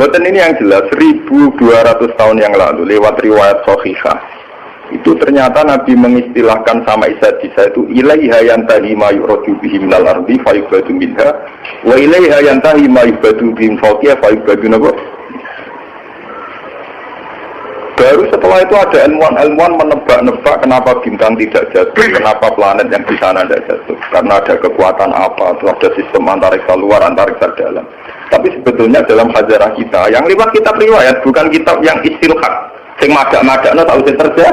Boten ini yang jelas 1200 tahun yang lalu lewat riwayat Shahihah. Itu ternyata Nabi mengistilahkan sama Isa itu ilaiha yantahi ma yu'raju bihi minal ardi fayubadu minha wa ilaiha yantahi ma yubadu bihi fawqiyah fayubadu nabah. Baru setelah itu ada ilmuwan menebak-nebak kenapa bintang tidak jatuh, kenapa planet yang di sana tidak jatuh, karena ada kekuatan apa, atau ada sistem antariksa luar, antariksa dalam. Tapi sebetulnya dalam sejarah kita, yang lewat kitab riwayat bukan kitab yang istilhaq. Sing madak-madakno tak usah terjadi.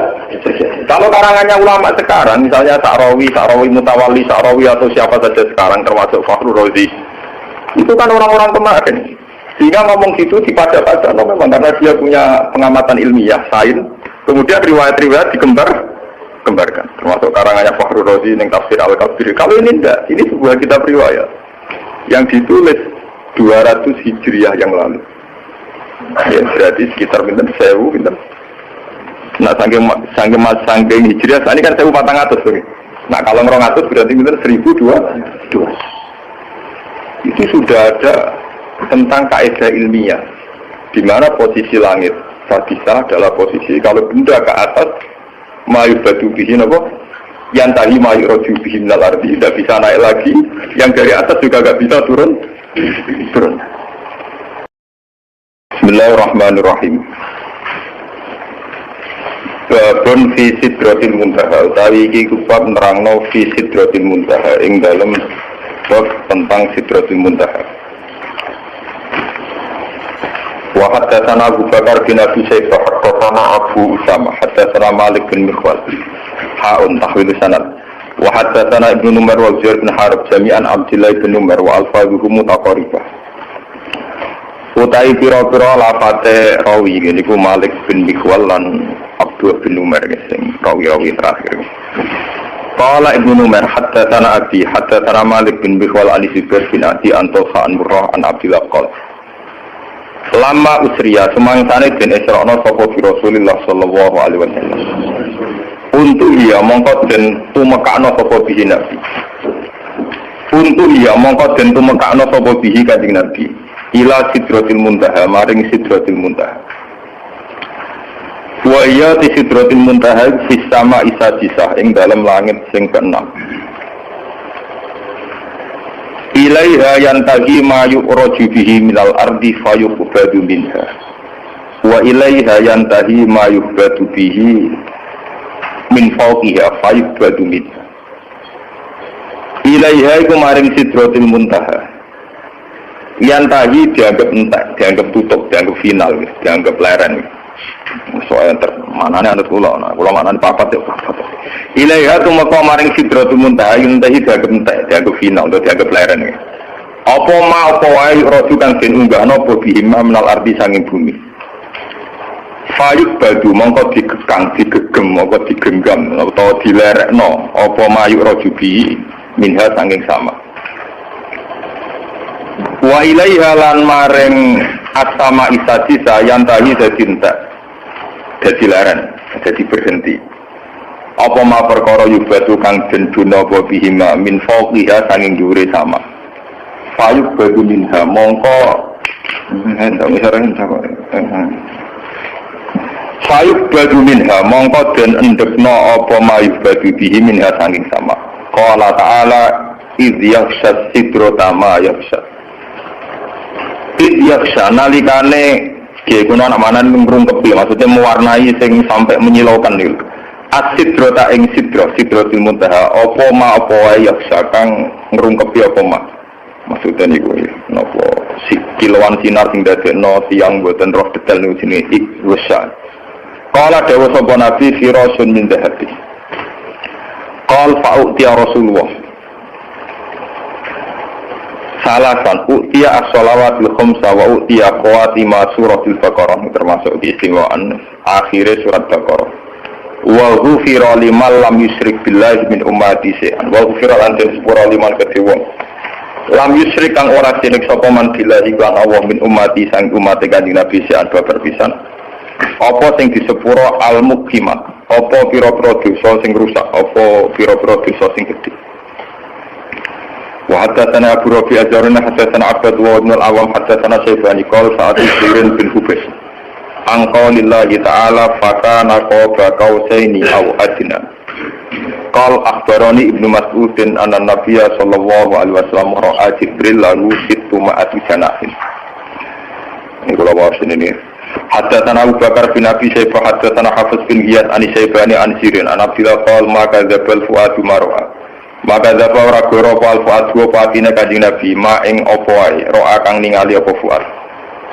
Kalau karangannya ulama sekarang, misalnya Sa'rawi Mutawalli, Sa'rawi atau siapa saja sekarang termasuk Fakhrur Razi, itu kan orang-orang kemarin. Sehingga ngomong gitu dipada-pada memang karena dia punya pengamatan ilmiah, sains. Kemudian riwayat-riwayat dikembarkan. Termasuk karangannya Fakhrur Razi yang Tafsir Al-Kabir. Kalau ini tidak, ini sebuah kitab riwayat yang ditulis 200 Hijriah yang lalu. Ya berarti sekitar 1000 Nah, sangking Hijriah, ini kan 1400 tuh. Nah, kalau 200 berarti 1200. Itu sudah ada tentang kaidah ilmiah, di mana posisi langit bisa adalah posisi kalau benda ke atas mayu batu bihin apa, yang tadi mayu roju bihin nalardi tidak bisa naik lagi, yang dari atas juga nggak bisa turun. Bismillahirrahmanirrahim. Babun fi sidratil muntaha utawi iki kubab nerangno fi sidratil muntaha ing dalem bab tentang sidratil muntaha. Wa haddatsana Abu Bakar bin Abi Syaibah haddatsana Abu Usama haddatsana Malik bin Mikhwal haun tahwil sanad wa haddatsana Ibnu Umar wa Zuhair bin Harb jami'an Abdullah bin Umar wa alfazuhum mutaqaribah. Utai pira-pira lafate rawi niku Malik bin Mikhwal lan Abdullah bin Umar sing rawi-rawi terakhir. Qala Ibnu Umar haddatsana Abi haddatsana Malik bin Mikhwal an Zubair bin Adi an Talha an Murrah an Abdullah qala lama usriya semangsane den Isra'na sapa Rasulullah sallallahu alaihi wasallam. Untuk iya mongko den tumekakno sapa bihi Nabi. Untuk iya mongko den tumekakno sapa bihi Kanjeng Nabi. Ila sidratil muntaha maring sidratil muntaha. Wa iya ti sidratil muntaha fis sama isajisah ing dalam langit sing keenam. Ilaiha yantahi ma yu'raju bihi minal ardi fayuqbadu minha wa ilaiha yantahi ma yuqbadu bihi min fawqiha fayuqbadu minha. Ilaiha iku maring sidratil muntaha yantahi dianggap entek, dianggap tutup, dianggap final, dianggap leren. Soalnya manane anut kula manane papat ya papat. Ilaiha tumeka maring sidratul muntaha yantahi dianggap entek, dianggap final, atau dianggap leren. Apa ma apa wae roju kang den unggahno apa bihima menal ardi sanging bumi. Fayuk badu mongko digekang, digegem, mongko digenggam utawa dilerekno apa mayu roju bihi minha sanging sama. Wa ilaiha lan maring asama isajisa yantahi dadi entek. Dadi leren, dadi berhenti. Apa ma perkara yubatu kang den duna apa bihima min fawqiha sanging dhuwure sama. Fayuk badu minha mongko Fayuk badu minha mongko den endekno apa ma yubatu bihi minha sanging sama. Qala ta'ala idh yakhsha sidrata ma yakhsha. Idh yakhsha nalikane kuna namanan ngrungkepi, maksudnya mewarnai sing sampai menyilaukan itu. As-sidrata ing sidratil muntaha apa ma apa wae yaksa kang ngrungkepi apa ma. Maksudnya niku napa kiloan sinar sing dadekno tiyang boten roh detail niku jenenge ikhwasa. Qala dawu sapa nabi firasun min dhahabi. Qal fa'uti Rasulullah. Salasan u'tiya as-shalawatil khamsa wa u'tiya khawatima suratul Baqarah, termasuk keistimewaan akhirnya surat Baqarah. Wa ghufira liman lam yusyrik billahi min ummati shay'an. Wa ghufira lan sepura liman kedhe lam yusyrik kang ora sirik sapa man billahi lan Allah min ummati sang umat Kanjeng Nabi shay'an babar pisan. Apa sing disepuro al-muqimat, apa pira-pira dosa sing rusak, apa pira-pira dosa sing gedhe. وحدثنا أبو ربيع أجرنا حدثنا عبد بن العوام حدثنا شيباني قال سألت زهير بن حبيش عن قول الله تعالى فكان قاب قوسين أو أدنى قال أخبرني ابن مسعود أن النبي صلى الله عليه وسلم رأى جبريل له 600 جناح. Ini kalau bahas ini. حدثنا أبو بكر بن أبي شيبة حدثنا حفص بن غياث عن شيباني عن سيرين عن عبد الله قال ما كذب الفؤاد ما رأى. Maka dapat ora goro pal fuad dua patine Kanjeng Nabi ma ing apa wae roa kang ningali apa fuad.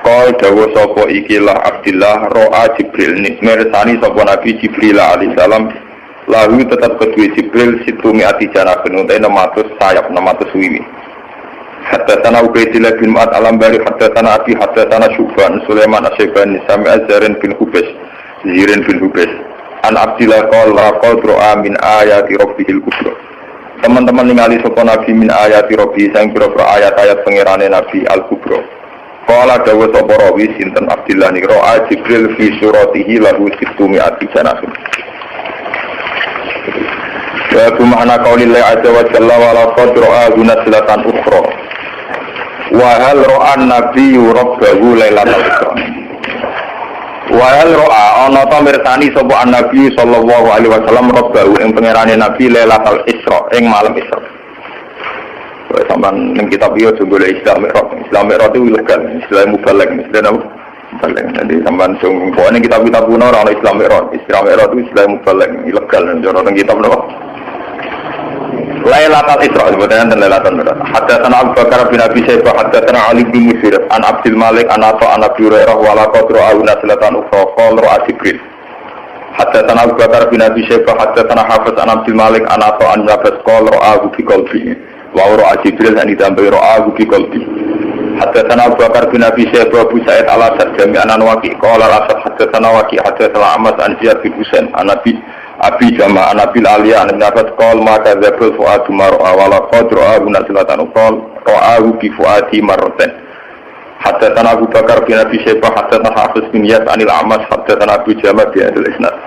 Kal dawuh sapa ikilah Abdillah roa Jibril mirsani sapa Nabi Jibril alaihi salam lahu tetap kedue Jibril situmi ati jana penuh 600 sayap 600 wiwi. Hatta tanah Ubaidillah bin Ma'ad al-Ambari hatta tanah Abi hatta tanah Syuban Sulaiman Asyibani Sami Azzarin bin Hubes Zirin bin Hubes an Abdillah qala laqad ra'a min ayati rabbihil kubra. Teman-teman ningali sapa Nabi min ayati Rabbi sang pira-pira ayat-ayat pangerane Nabi Al-Kubra. Qala dawuh sapa rawi sinten Abdillah ni ra'a Jibril fi suratihi lahu 600 janah. Wa bimana qaulillah azza wa jalla wa laqad ra'a gunaslatan ukhra. Wa hal ra'a an-nabiyyu rabbahu lailatal isra. Wal ro'a ana ta mirsani sapa Nabi sallallahu alaihi wasallam rabbahu ing pangerane Nabi Lailatul Isra ing malam Isra. Wes sampean ning kitab iki jebul Islam Mi'raj itu ilegal, Islam mubalek, Islam mubalek. Jadi sampean sing pokoknya kitab-kitab kuno ora Islam Mi'raj itu Islam mubalek, ilegal nang kitab napa? Lailatul Isra sebetulnya dan Lailatul Mi'raj. Hadatsana Abu Bakar bin Abi Syaibah hadatsana Ali bin Musir an Abdul Malik an Atha an Abi Hurairah wa laqad ra'a naslatan ukhra qala ra'a Jibril. Hadatsana Abu Bakar bin Abi Syaibah hadatsana Hafiz an Abdul Malik an Atha an Nabas qala ra'a bi qalbi wa ra'a Jibril an ditambahi ra'a bi qalbi. Hadatsana Abu Bakar bin Abi Syaibah Abu Sa'id al-Asad jami'an Waqi qala al-Asad hadatsana Waqi hadatsana Amas an Ziyad bin Husain an Abi Jama' Nabil Aliyah an Nabat qol maka zabul fuadu mar'a wala qadra guna silatan qol ra'ahu bi fuadi marratan. Hadatsana Abu Bakar bin Abi Syaibah hadatsana Hafiz bin Yas anil Amas hadatsana Abu Jama' bi hadal isnad.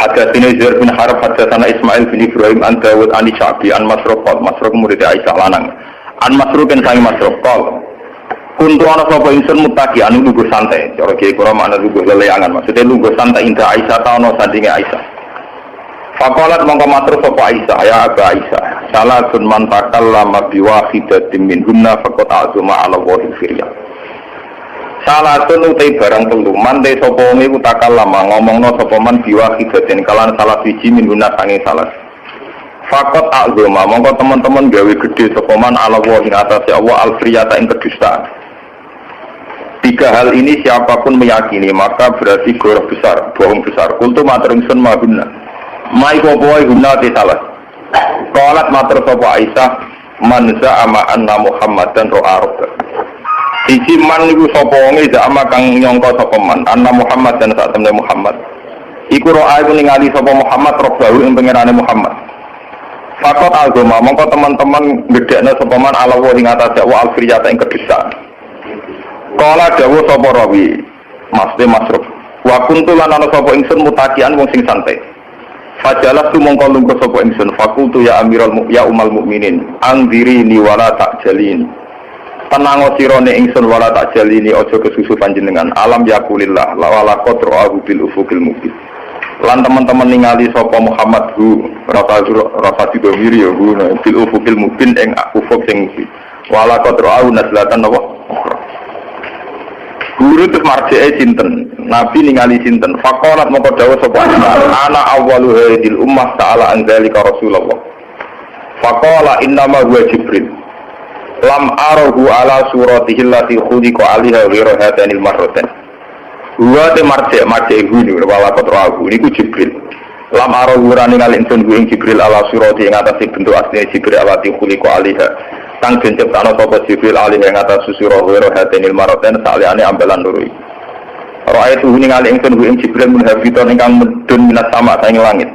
Hadatsana Zaid bin Harb hadatsana Ismail bin Ibrahim an Dawud an Sya'bi an Masruq murid Aisyah lanang. An Masruq kan sang Masruq qol Kuntu ana sapa ingsun mutaki anu lungguh santai. Cara kiye kula makna lungguh leleangan. Maksudnya lungguh santai indah Aisyah ta ono sandinge Aisyah. Faqalat mongko matur sapa Aisyah, ya Aba Aisyah. Salatun man takallama bi wahidatin minhunna faqad azuma 'ala Allahi firya. Salatun utai barang telu man te sapa iku takallama ngomongno sapa man bi wahidatin kalan salah siji minhunna sange salah. Faqad azuma mongko teman-teman gawe gedhe sapa man 'ala Allahi ing atase Allah al-firyata ing kedustaan. Tiga hal ini siapapun meyakini maka berarti goroh besar, bohong besar. Kultu matur ingsun maguna. Mai kopoe guna te salah. Qalat matur sapa Aisyah man za'ama anna Muhammadan ra'a rabba. Siji man niku sapa wonge za'ama kang nyangka sapa man anna Muhammad dan sak temne Muhammad. Iku ra'a iku ningali sapa Muhammad rabbahu ing pangerane Muhammad. Fakot agama mongko teman-teman gedekno sapa man ala wa ing atase wa al-firyata ing kedustaan. Kala dawuh sapa rawi Masde Masruf wa kuntu lan ana sapa ingsun mutakian wong sing santai. Fajalas tu mongko lungguh sapa ingsun fakultu ya amiral ya umal mukminin angdirini wala takjalini. Tenang sirane ingsun wala takjalini aja kesusu panjenengan alam yakulillah la wala qadra bil ufuqil mubin. Lan teman-teman ningali sapa Muhammad hu rasa dibawiri ya hu bil ufuqil mubin ing ufuk sing mubin. Wala qadra naslatan apa? Guru terus marja'e sinten, Nabi ningali sinten. Faqalat moko dawuh sapa ana awwalu hadil ummah ta'ala anzalika Rasulullah. Faqala innama huwa Jibril. Lam arahu ala suratihi allati khuliqa 'alaiha ghairu hadanil marratan. Huwa te marja'e guru wala qatrahu niku Jibril. Lam arahu ora ningali ingsun ing Jibril ala surati ing atase bentuk asline Jibril allati khuliqa 'alaiha. Sang penciptano sapa Jibril alih ing atas susura wiro hatenil maroten saliyane ambelan loro iki. Rae tuh ningali ingsun ing Jibril munhafiton ingkang medun minas sama saing langit.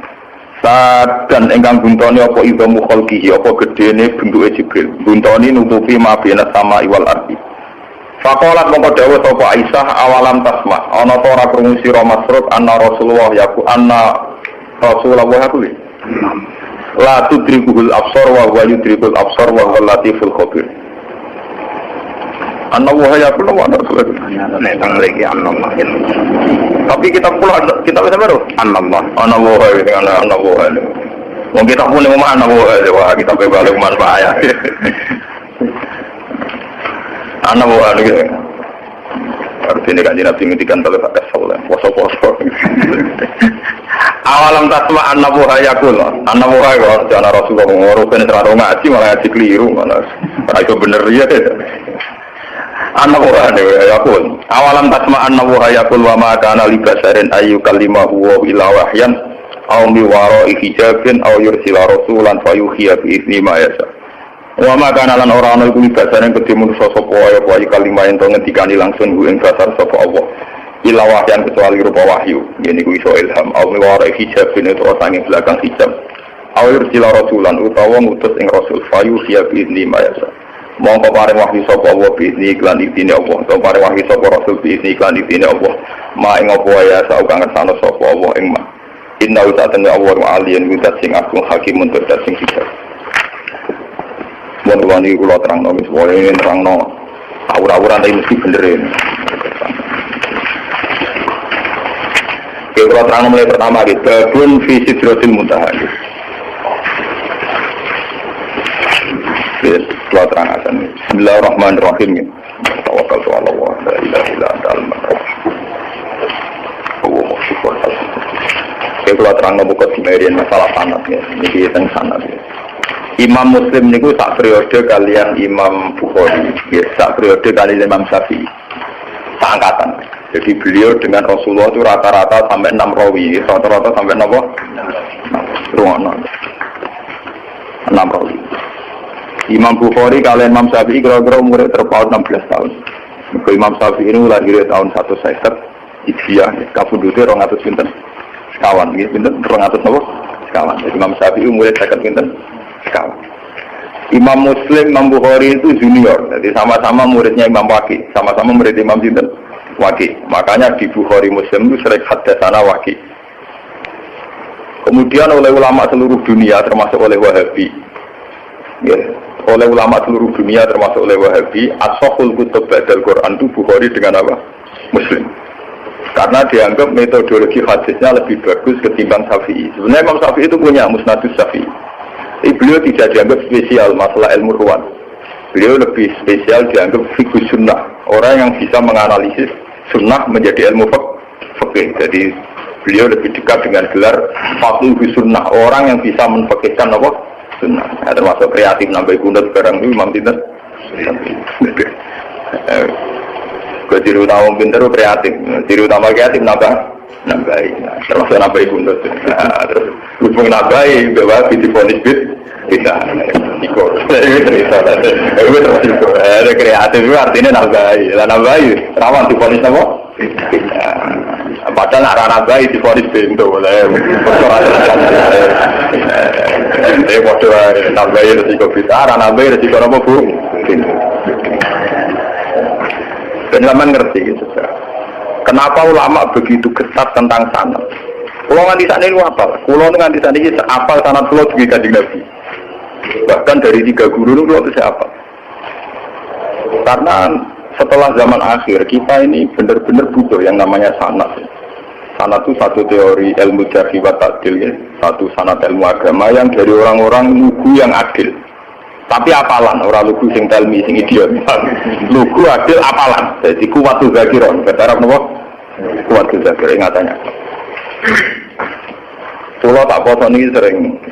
Sadan ingkang buntone apa ibamu khalqihi apa gedene bentuke Jibril. Buntone nutupi mabena sama iwal ardi. Faqalat mongko dawuh sapa Aisyah awalam tasma ana ta ora krungu sira Masruk anna Rasulullah yaku anna Rasulullah yaku. La tudrikuhul absar wa huwa yudrikul absar wa huwal latiful khabir. An-Nawawi yaqulu wa rasulullah. Nang lagi An-Nawawi. Tapi kita pula kita bisa baru An-Nawawi dengan An-Nawawi. Wong kita punya mana An-Nawawi wah kita bebal kuman bahaya. An-Nawawi gitu. Artinya kan Nabi ngendikan kalau pakai saleh poso-poso. Awalam tasma an-nabuha yaqul. An-nabuha kok jana Rasulullah ngoro ben terlalu ngaji malah ngaji keliru malah. Ora itu bener ya. An-nabuha yaqul. Awalam tasma an-nabuha yaqul wa ma kana li basarin ayu kalimahu wa ila wahyan aw mi wara'i hijabin aw yursila rasulan fayuhiya bi izni ma yasha. Wa ma kana lan ora ana iku basarin kedhe manusa sapa wae kalimah ento ngendikani langsung ku ing basar sapa Allah. Ila wahyan kecuali rupa wahyu ini ku iso ilham au miwara hijab ini itu sanging belakang hijab au yursila rasulan utawa ngutus ing rasul fayu siya biizni mayasa mongko paring wahyu sapa Allah biizni iklan idine Allah utawa paring wahyu sapa rasul biizni iklan idine Allah ma ing apa ya sak kang ngersano sapa Allah ing ma inna ta'ala Allah aliyan widat sing agung hakimun tur sing hijab mun wani kula terangno wis wae terangno aura-aura iki mesti bener ini. Kalau terang mulai pertama kita pun visi Sidratil Muntaha. Kalau terang akan Bismillahirrahmanirrahim. Tawakkaltu 'ala Allah la ilaha illa anta kalau terang buka dimerian masalah sanad ya. Niki teng sanad. Imam Muslim niku sak periode kalian Imam Bukhari, ya sak periode kalian Imam Syafi'i. Angkatan. Jadi beliau dengan Rasulullah itu rata-rata sampai 6 rawi, rata-rata sampai 6 rawi. Imam Bukhari kalian Imam Syafi'i kira-kira umurnya terpaut 16 tahun. Imam Syafi'i ini lahir tahun 150 Hijriah, kabudutnya 200 pinten sekawan, gitu pinten 200 sekawan. Jadi Imam Syafi'i umurnya 50 pinten sekawan. Imam Muslim, Imam Bukhari itu junior, jadi sama-sama muridnya Imam Waqi, sama-sama murid Imam Sinten Waqi. Makanya di Bukhari Muslim itu sering hadatsana Waqi. Kemudian oleh ulama seluruh dunia termasuk oleh Wahabi, ya, oleh ulama seluruh dunia termasuk oleh Wahabi, as-sahhul kutub ba'dal Quran itu Bukhari dengan apa? Muslim. Karena dianggap metodologi hadisnya lebih bagus ketimbang Syafi'i. Sebenarnya Imam Syafi'i itu punya Musnadus Syafi'i. Beliau tidak dianggap spesial masalah ilmu ruwan. Beliau lebih spesial dianggap fikih sunnah. Orang yang bisa menganalisis sunnah menjadi ilmu fikih. Jadi beliau lebih dekat dengan gelar faqih sunnah. Orang yang bisa menfakihkan apa? Sunnah. Nah, termasuk kreatif nambah kunut sekarang itu Imam Sinten. Ciri utama pinter kreatif. Ciri utama kreatif nambahi, termasuk nambahi kunut. Terus hubung nambahi bahwa difonis bisa ikut. Cerita ada kreatif itu artinya nambahi. Rawan difonis apa? Padahal arah nambahi difonis pintu boleh. Bodoh nambahi resiko bisa, arah nambahi resiko apa bu? Penjelaman ngerti gitu. Kenapa ulama begitu ketat tentang sanad? Kalau nganti sana ini apa? Kalau nganti sana ini apal sanad kalau juga Kanjeng Nabi. Bahkan dari 3 guru itu kalau bisa apa? Karena setelah zaman akhir kita ini benar-benar butuh yang namanya sanad. Sanad itu satu teori ilmu jarh wa ta'dil ya, satu sanad ilmu agama yang dari orang-orang lugu yang adil. Tapi apalan, orang lugu sing telmi sing idiot. Lugu adil apalan. Jadi kuwatul zakiron. Kata Arab napa? Kuwatul zakir ingatannya. Pulau tak poso ini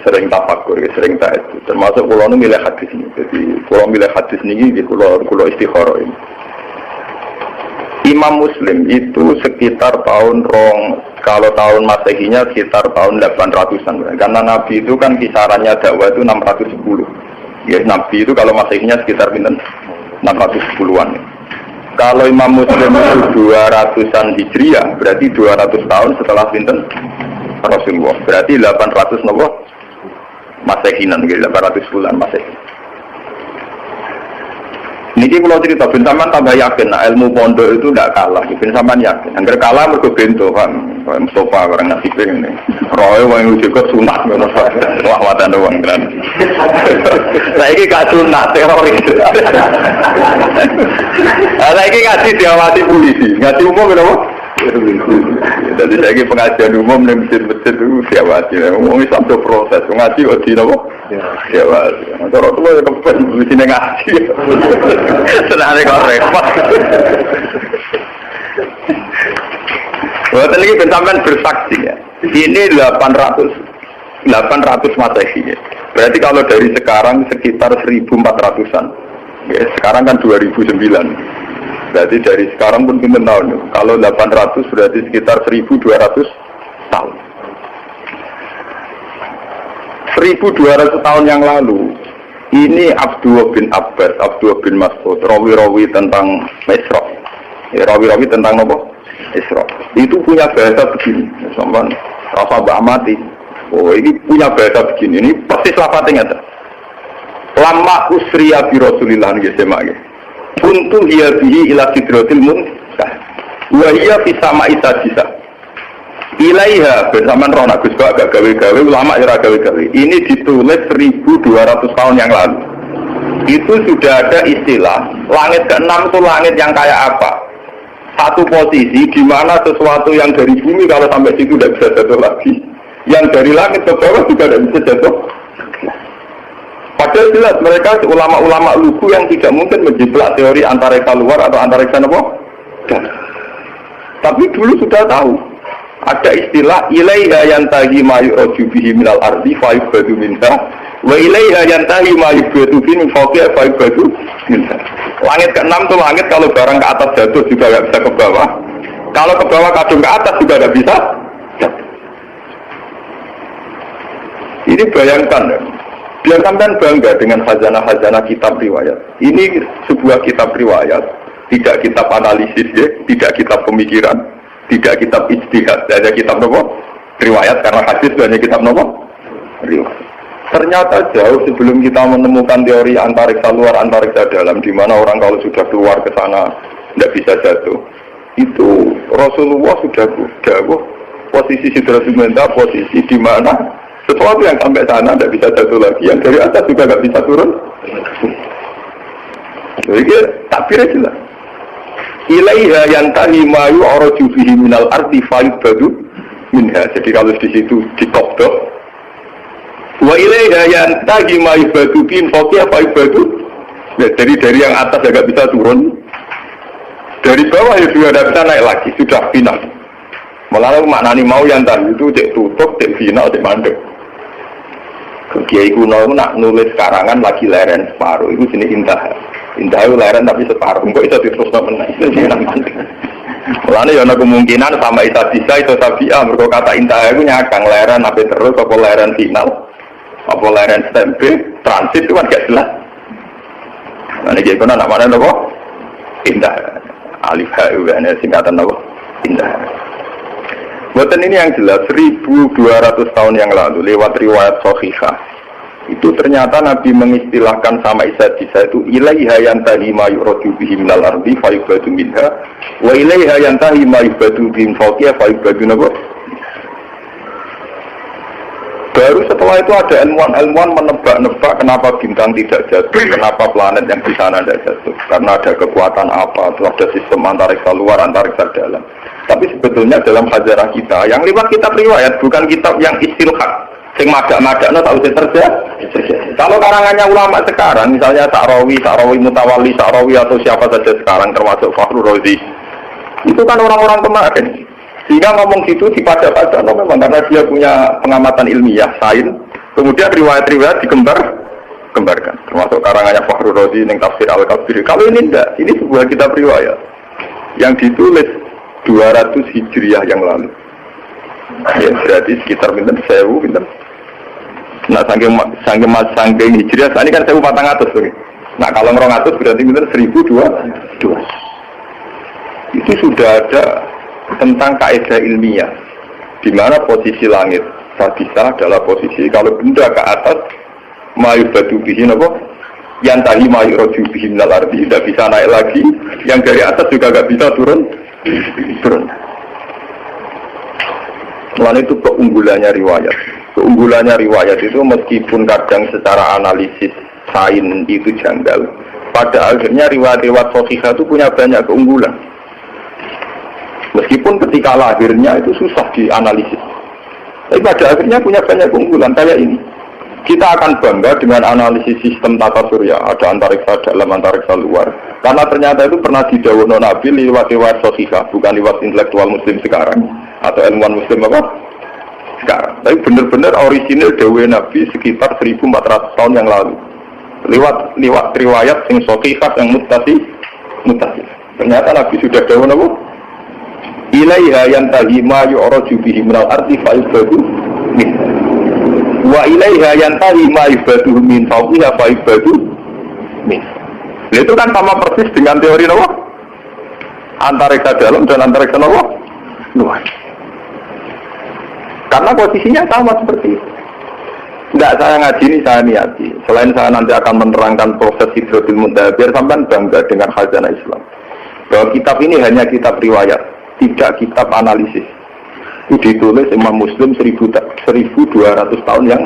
sering tafakur, sering taat. Termasuk pulau ini milih hadis ini. Jadi pulau milih hadis ini di pulau istikharah ini. Imam Muslim itu sekitar kalau tahun Masehinya sekitar tahun 800-an. Karena Nabi itu kan kisarannya dakwah itu 610. Ya, Nabi itu kalau Masehinya sekitar 610-an. Kalau Imam Muslim itu 200-an Hijriah, berarti 200 tahun setelah pinten Rasulullah. Berarti 800 nopo Masehinan, 800 bulan Masehi. Niki kalau cerita bin Saman tambah yakin, nah, ilmu pondok itu tidak kalah. Bin Saman yakin, angger kalah mergo bento, paham? Mustafa barang nasib ini. Roy wong juga sunat ngono. Wah watan doang kan. Saiki gak sunat teroris. Saiki ngaji diawasi polisi, ngaji umum kenapa? Jadi saiki pengajian umum ning masjid-masjid itu diawasi. Wong Islam do proses, ngaji kok di napa? Diawasi. Cara tuwa ya kepen di sini ngaji. Senane kok repot. Buat ini sampean bersaksi ya. Ini 800 Masehi ya. Berarti kalau dari sekarang sekitar 1400-an. Ya, sekarang kan 2009. Berarti dari sekarang pun pinten tahun. Kalau 800 berarti sekitar 1200 tahun. 1200 tahun yang lalu ini Abdullah bin Abbas, Abdullah bin Mas'ud rawi-rawi tentang Isra. Ya, rawi-rawi tentang apa? Isra. Itu punya bahasa begini. Sampai rasa mbak mati. Oh, ini punya bahasa begini. Ini persis lafadznya ada. Lama usriya bi Rasulillah nggih semak nggih. Kuntu hiya bihi ila sidratil muntaha. Wa hiya fi sama'i sadisa. Ilaiha bersamaan roh Gus Pak agak gawe-gawe ulama ya gawe-gawe. Ini ditulis 1200 tahun yang lalu. Itu sudah ada istilah langit ke-6 itu langit yang kayak apa? Satu posisi di mana sesuatu yang dari bumi kalau sampai situ tidak bisa jatuh lagi, yang dari langit ke bawah juga tidak bisa jatuh. Padahal jelas mereka ulama-ulama lugu yang tidak mungkin menjiplak teori antariksa luar atau antariksa apa? Tapi dulu sudah tahu ada istilah ilaiha yantahi ma yu'raju bihi minal ardi fa yubadu minha wa ilaiha yantahi ma yubadu bihi min fawqiha fa yubadu minha. Langit ke-6 itu langit kalau barang ke atas jatuh juga tidak bisa ke bawah. Kalau ke bawah kadung ke atas juga tidak bisa jatuh. Ini bayangkan ya. Biar sampean bangga dengan khazanah-khazanah kitab riwayat. Ini sebuah kitab riwayat, tidak kitab analisis ya, tidak kitab pemikiran, tidak kitab ijtihad, hanya kitab apa? Riwayat, karena hadis hanya kitab apa? Riwayat. Ternyata jauh sebelum kita menemukan teori antariksa luar, antariksa dalam, di mana orang kalau sudah keluar ke sana tidak bisa jatuh. Itu Rasulullah sudah dawuh posisi Sidratul Muntaha, posisi di mana sesuatu yang sampai sana tidak bisa jatuh lagi, yang dari atas juga tidak bisa turun. Jadi takbirnya jelas. Ilaiha yantahi ma yu'raju bihi minal ardi fa yubadu minha. Jadi kalau di situ ditopdok wa ilaiha yantahi ma yubadu bihi fawqiha fa yubadu. Ya, dari yang atas agak bisa turun, dari bawah ya juga tidak bisa naik lagi, sudah final. Malah maknani mau yang tadi itu cek tutup, cek final, cek mandek. Kiai kuno nak nulis karangan lagi leren separuh, itu jenis intah. Intah itu leren tapi separuh, kok itu diterus menang. Itu jenis mandek. Malah ya ada kemungkinan sama isa itu sabiah, mereka kata intah itu nyakang leren apa terus, apa leren final, apa leren stempel, transit itu kan gak jelas. Nah ini kiai kuno nak mana nopo? Intah. Alif HU ini singkatan apa? Indah. Buatan ini yang jelas 1200 tahun yang lalu lewat riwayat Sahihah itu ternyata Nabi mengistilahkan sama Isa itu ilaiha yantahi ma yu'raju bihi minal ardi fa yubadu minha wa ilaiha yantahi ma yubadu bihi fawqiha fa yubadu nabo. Baru setelah itu ada ilmuwan menebak-nebak kenapa bintang tidak jatuh, kenapa planet yang di sana tidak jatuh. Karena ada kekuatan apa, atau ada sistem antariksa luar, antariksa dalam. Tapi sebetulnya dalam sejarah kita, yang lewat kitab riwayat, bukan kitab yang istilhaq. Sing madak-madaknya tahu terjadi. Kalau karangannya ulama sekarang, misalnya Sa'rawi Mutawalli, Sa'rawi atau siapa saja sekarang, termasuk Fakhrur Razi, itu kan orang-orang kemarin. Sehingga ngomong gitu dipada-pada memang karena dia punya pengamatan ilmiah, sains, kemudian riwayat-riwayat dikembarkan. Termasuk karangannya Fakhrur Razi yang tafsir Al-Kabir. Kalau ini enggak, ini sebuah kitab riwayat yang ditulis 200 Hijriah yang lalu. Ya berarti sekitar pinten 1000 pinten. Nah saking Hijriah, ini kan 1400 tuh. Nah kalau 200 berarti pinten 1200. Itu sudah ada tentang kaidah ilmiah di mana posisi langit sadisa adalah posisi kalau benda ke atas mayu batu bihin apa yang tadi mayu roju bihin minal ardi tidak bisa naik lagi, yang dari atas juga nggak bisa turun. Selain itu keunggulannya riwayat. Keunggulannya riwayat itu meskipun kadang secara analisis sains itu janggal, pada akhirnya riwayat-riwayat sahihah itu punya banyak keunggulan. Meskipun ketika lahirnya itu susah dianalisis, tapi pada akhirnya punya banyak keunggulan kayak ini. Kita akan bangga dengan analisis sistem tata surya, ada antariksa dalam, antariksa luar. Karena ternyata itu pernah didhawuhna Nabi lewat riwayat sahihah, bukan lewat intelektual muslim sekarang atau ilmuwan muslim apa sekarang. Tapi benar-benar orisinil dawuh Nabi sekitar 1400 tahun yang lalu. Lewat riwayat yang sahihah yang muttasil. Ternyata Nabi sudah dawuh apa? Ilaiha yantahi ma yu'raju bihi minal ardi fa'ibadu min. Wa ilaiha yantahi ma ibadu min fawqiha fa ibadu min. Itu kan sama persis dengan teori apa? Antariksa dalam dan antariksa apa? Luar. Karena posisinya sama seperti itu. Tidak, saya ngaji ini saya niati. Selain saya nanti akan menerangkan proses hidrotil muntaha, biar sampai bangga dengan khazanah Islam. Bahwa kitab ini hanya kitab riwayat, tidak kitab analisis. Itu ditulis Imam Muslim 1200 tahun yang